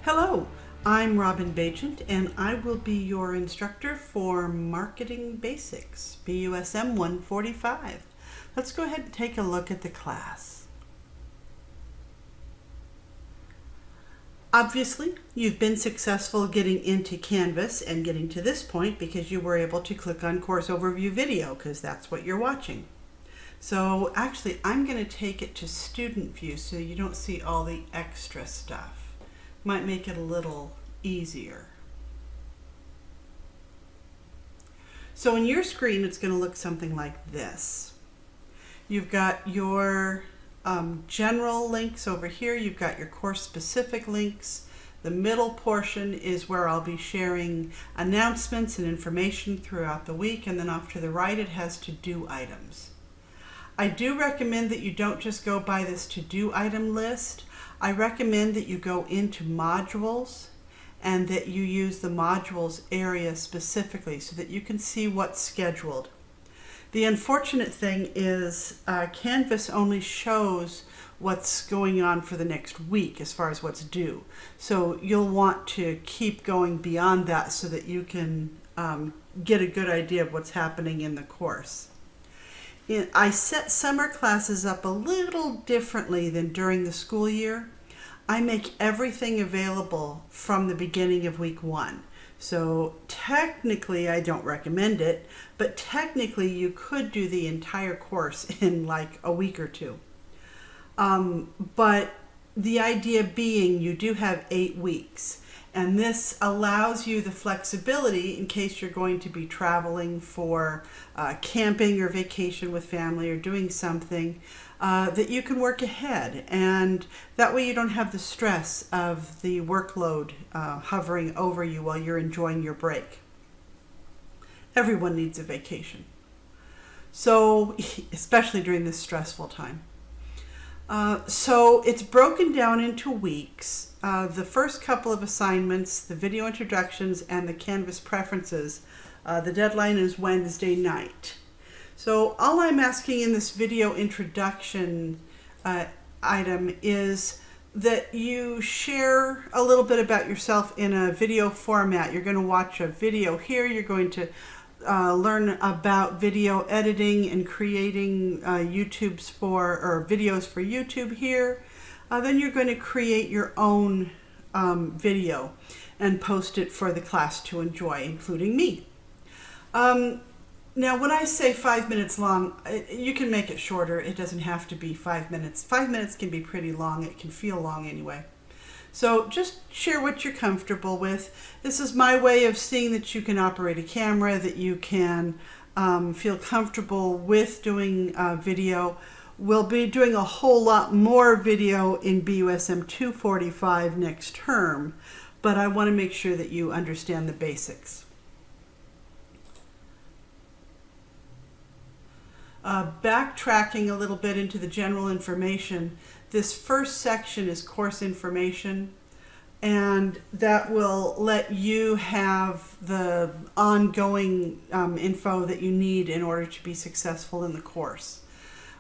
Hello, I'm Robin Bagent and I will be your instructor for Marketing Basics, BUSM 145. Let's go ahead and take a look at the class. Obviously, you've been successful getting into Canvas and getting to this point because you were able to click on Course Overview Video because that's what you're watching. So actually, I'm going to take it to Student View so you don't see all the extra stuff. Might make it a little easier. So in your screen, it's going to look something like this. You've got your general links over here. You've got your course-specific links. The middle portion is where I'll be sharing announcements and information throughout the week. And then off to the right, it has to-do items. I do recommend that you don't just go by this to-do item list. I recommend that you go into modules and that you use the modules area specifically so that you can see what's scheduled. The unfortunate thing is Canvas only shows what's going on for the next week as far as what's due. So you'll want to keep going beyond that so that you can get a good idea of what's happening in the course. I set summer classes up a little differently than during the school year. I make everything available from the beginning of week 1. So technically, I don't recommend it, but technically you could do the entire course in like a week or 2. But the idea being you do have 8 weeks. And this allows you the flexibility in case you're going to be traveling for camping or vacation with family or doing something that you can work ahead. And that way you don't have the stress of the workload hovering over you while you're enjoying your break. Everyone needs a vacation. So, especially during this stressful time. So it's broken down into weeks. The first couple of assignments, the video introductions and the Canvas preferences, the deadline is Wednesday night. So all I'm asking in this video introduction item is that you share a little bit about yourself in a video format. You're going to watch a video here. You're going to learn about video editing and creating videos for YouTube here. Then you're going to create your own video and post it for the class to enjoy, including me. Now, when I say 5 minutes long, you can make it shorter. It doesn't have to be 5 minutes. 5 minutes can be pretty long. It can feel long anyway. So just share what you're comfortable with. This is my way of seeing that you can operate a camera, that you can feel comfortable with doing video. We'll be doing a whole lot more video in BUSM 245 next term, but I want to make sure that you understand the basics. Backtracking a little bit into the general information, this first section is course information, and that will let you have the ongoing info that you need in order to be successful in the course.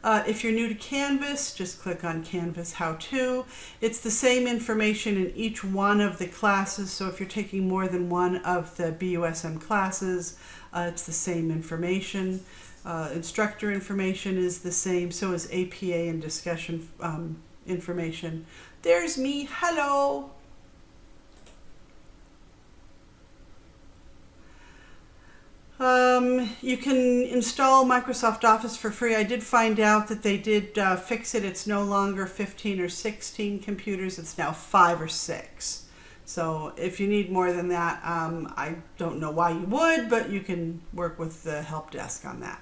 If you're new to Canvas, just click on Canvas How To. It's the same information in each one of the classes, so if you're taking more than one of the BUSM classes, it's the same information. Instructor information is the same, so is APA and discussion information. There's me, hello! You can install Microsoft Office for free. I did find out that they did fix it. It's no longer 15 or 16 computers, it's now 5 or 6. So if you need more than that, I don't know why you would, but you can work with the help desk on that.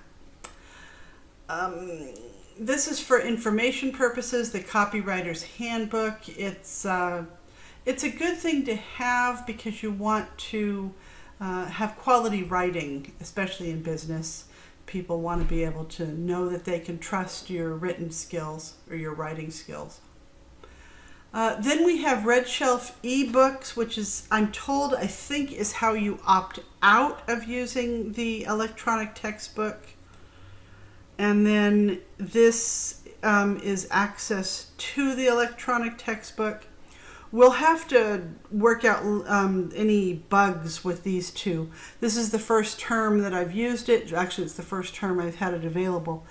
This is for information purposes, the Copywriter's Handbook. It's a good thing to have because you want to have quality writing, especially in business. People want to be able to know that they can trust your written skills or your writing skills. Then we have Red Shelf eBooks, which is, I'm told, I think is how you opt out of using the electronic textbook. And then this is access to the electronic textbook. We'll have to work out any bugs with these two. This is the first term that I've used it. Actually, it's the first term I've had it available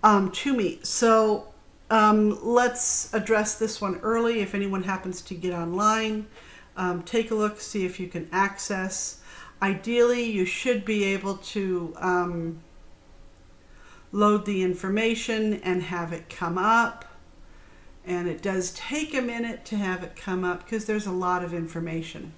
to me. So let's address this one early. If anyone happens to get online, take a look, see if you can access. Ideally, you should be able to load the information and have it come up. And it does take a minute to have it come up because there's a lot of information.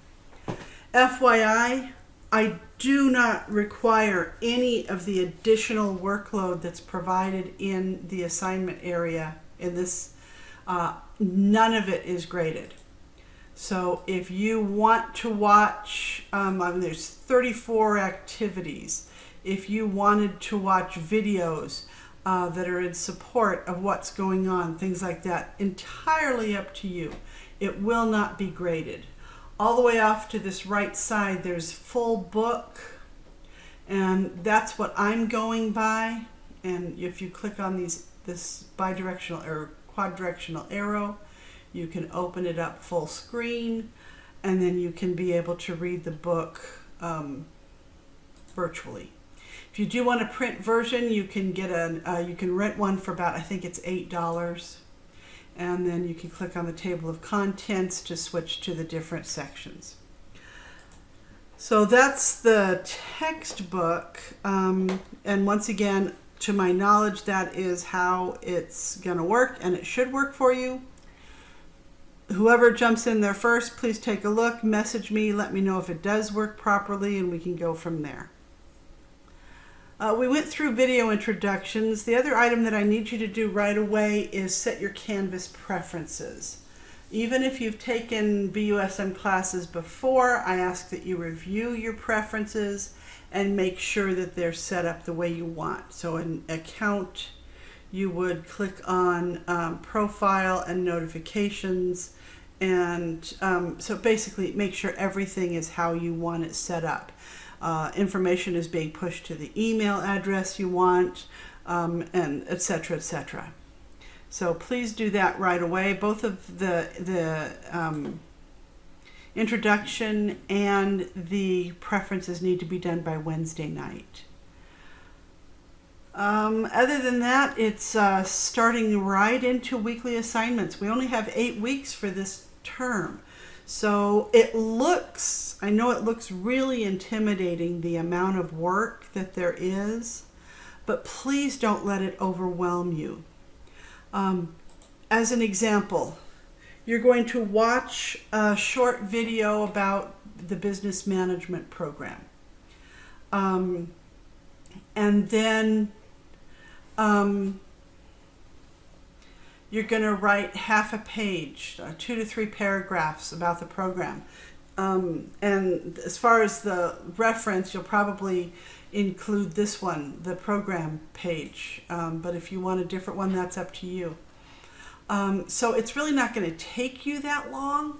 FYI, I do not require any of the additional workload that's provided in the assignment area in this. None of it is graded. So if you want to watch, there's 34 activities. If you wanted to watch videos that are in support of what's going on, things like that, entirely up to you. It will not be graded. All the way off to this right side, there's full book, and that's what I'm going by. And if you click on this bidirectional or quaddirectional arrow, you can open it up full screen, and then you can be able to read the book virtually. If you do want a print version, you can get you can rent one for about, I think it's $8, and then you can click on the table of contents to switch to the different sections. So that's the textbook, and once again, to my knowledge, that is how it's going to work, and it should work for you. Whoever jumps in there first, please take a look, message me, let me know if it does work properly, and we can go from there. We went through video introductions. The other item that I need you to do right away is set your Canvas preferences. Even if you've taken BUSM classes before, I ask that you review your preferences and make sure that they're set up the way you want. So in Account, you would click on Profile and Notifications, and so basically make sure everything is how you want it set up. Information is being pushed to the email address you want, and etc., etc. So please do that right away. Both of the introduction and the preferences need to be done by Wednesday night. Other than that, it's starting right into weekly assignments. We only have 8 weeks for this term. So I know it looks really intimidating, the amount of work that there is, but please don't let it overwhelm you. As an example, you're going to watch a short video about the business management program. And then you're going to write half a page, 2 to 3 paragraphs about the program. And as far as the reference, you'll probably include this one, the program page. But if you want a different one, that's up to you. So it's really not going to take you that long.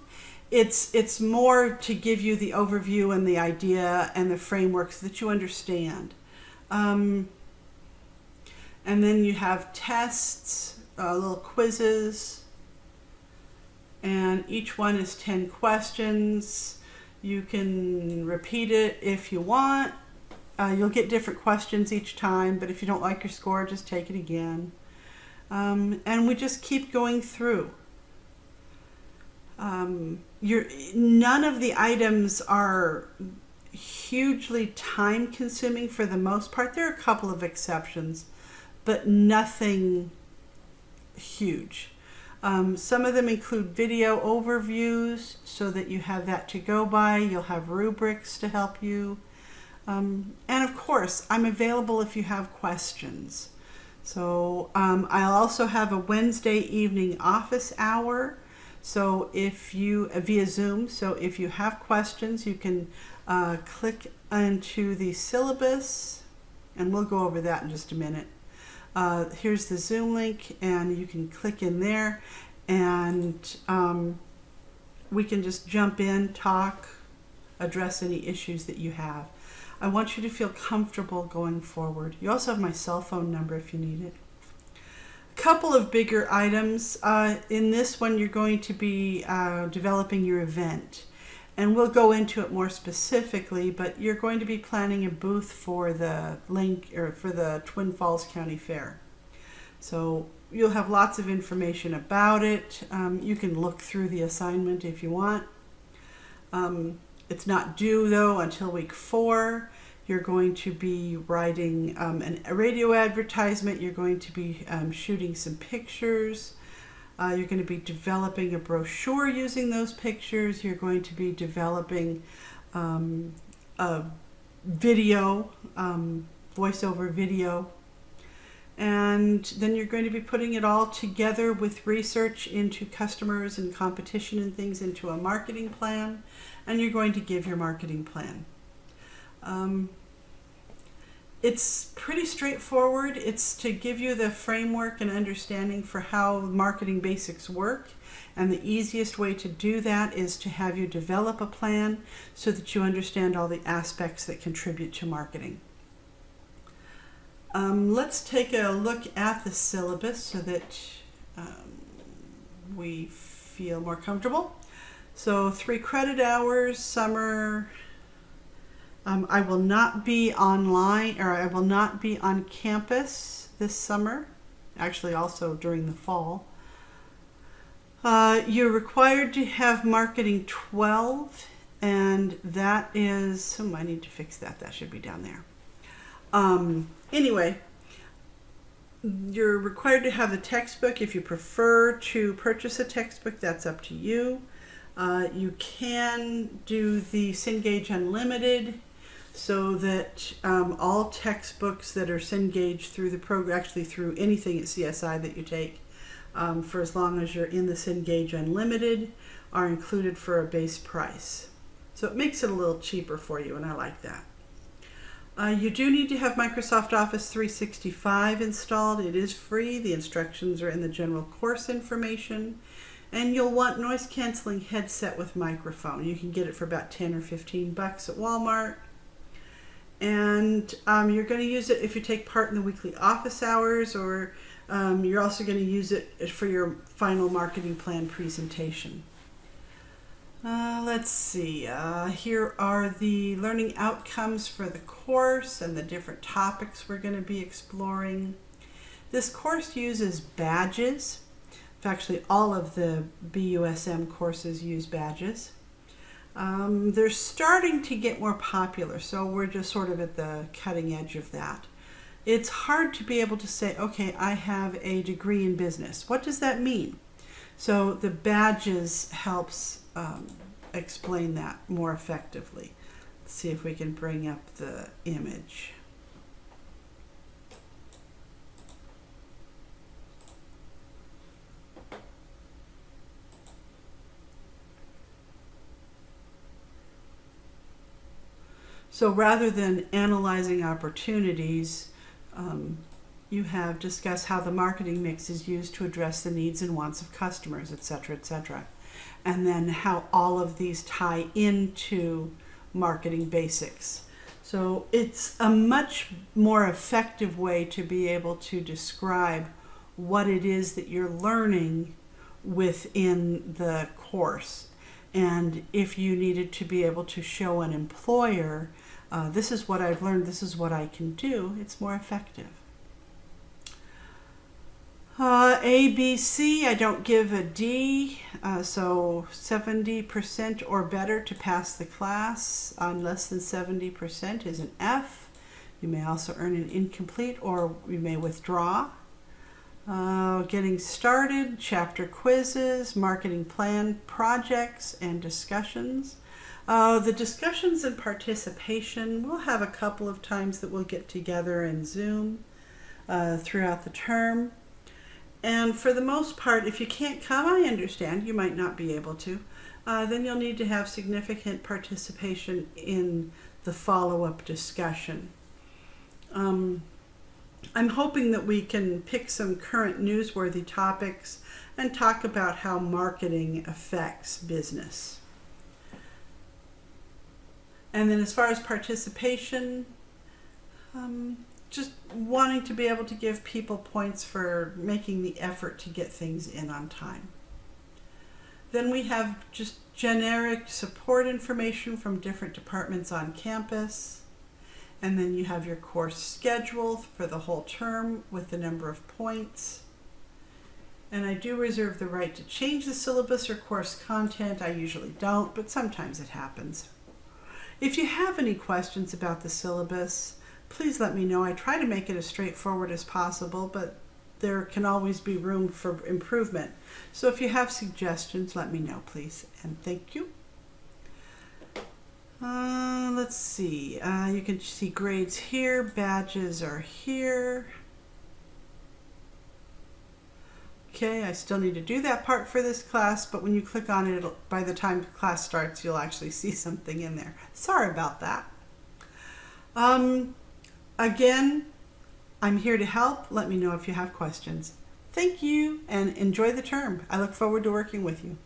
It's more to give you the overview and the idea and the framework so that you understand. And then you have tests, little quizzes, and each one is 10 questions. You can repeat it if you want. You'll get different questions each time, but if you don't like your score, just take it again. And we just keep going through. None of the items are hugely time consuming for the most part. There are a couple of exceptions, but nothing huge. Some of them include video overviews so that you have that to go by. You'll have rubrics to help you. And of course, I'm available if you have questions. So I'll also have a Wednesday evening office hour. So if you, via Zoom, so if you have questions, you can click into the syllabus, and we'll go over that in just a minute. Here's the Zoom link, and you can click in there, and we can just jump in, talk, address any issues that you have. I want you to feel comfortable going forward. You also have my cell phone number if you need it. Couple of bigger items. In this one, you're going to be developing your event. And we'll go into it more specifically, but you're going to be planning a booth for the Twin Falls County Fair. So you'll have lots of information about it. You can look through the assignment if you want. It's not due though until week 4. You're going to be writing a radio advertisement. You're going to be shooting some pictures. You're going to be developing a brochure using those pictures. You're going to be developing a video, voiceover video. And then you're going to be putting it all together with research into customers and competition and things into a marketing plan. And you're going to give your marketing plan. It's pretty straightforward. It's to give you the framework and understanding for how marketing basics work. And the easiest way to do that is to have you develop a plan so that you understand all the aspects that contribute to marketing. Let's take a look at the syllabus so that we feel more comfortable. So 3 credit hours, summer. I will not be online, or I will not be on campus this summer, actually also during the fall. You're required to have marketing 12, and that is, I need to fix that. That should be down there. Anyway, you're required to have the textbook. If you prefer to purchase a textbook, that's up to you. You can do the Cengage Unlimited, so that all textbooks that are Cengage through the program, actually through anything at CSI that you take, for as long as you're in the Cengage Unlimited, are included for a base price. So it makes it a little cheaper for you, and I like that. You do need to have Microsoft Office 365 installed. It is free. The instructions are in the general course information. And you'll want noise canceling headset with microphone. You can get it for about 10 or 15 bucks at Walmart. And you're going to use it if you take part in the weekly office hours, or you're also going to use it for your final marketing plan presentation. Let's see. Here are the learning outcomes for the course and the different topics we're going to be exploring. This course uses badges. Actually, all of the BUSM courses use badges. They're starting to get more popular, so we're just sort of at the cutting edge of that. It's hard to be able to say, okay, I have a degree in business. What does that mean? So the badges helps explain that more effectively. Let's see if we can bring up the image. So rather than analyzing opportunities, you have discussed how the marketing mix is used to address the needs and wants of customers, etc., etc. And then how all of these tie into marketing basics. So it's a much more effective way to be able to describe what it is that you're learning within the course. And if you needed to be able to show an employer, this is what I've learned, this is what I can do, it's more effective. A, B, C, I don't give a D, so 70% or better to pass the class. On less than 70% is an F. You may also earn an incomplete, or you may withdraw. Getting started, chapter quizzes, marketing plan projects, and discussions. The discussions and participation, we'll have a couple of times that we'll get together in Zoom throughout the term. And for the most part, if you can't come, I understand, you might not be able to, then you'll need to have significant participation in the follow-up discussion. I'm hoping that we can pick some current newsworthy topics and talk about how marketing affects business. And then as far as participation, just wanting to be able to give people points for making the effort to get things in on time. Then we have just generic support information from different departments on campus. And then you have your course schedule for the whole term with the number of points. And I do reserve the right to change the syllabus or course content. I usually don't, but sometimes it happens. If you have any questions about the syllabus, please let me know. I try to make it as straightforward as possible, but there can always be room for improvement. So if you have suggestions, let me know, please. And thank you. Let's see. You can see grades here. Badges are here. Okay, I still need to do that part for this class, but when you click on it, by the time class starts, you'll actually see something in there. Sorry about that. Again, I'm here to help. Let me know if you have questions. Thank you, and enjoy the term. I look forward to working with you.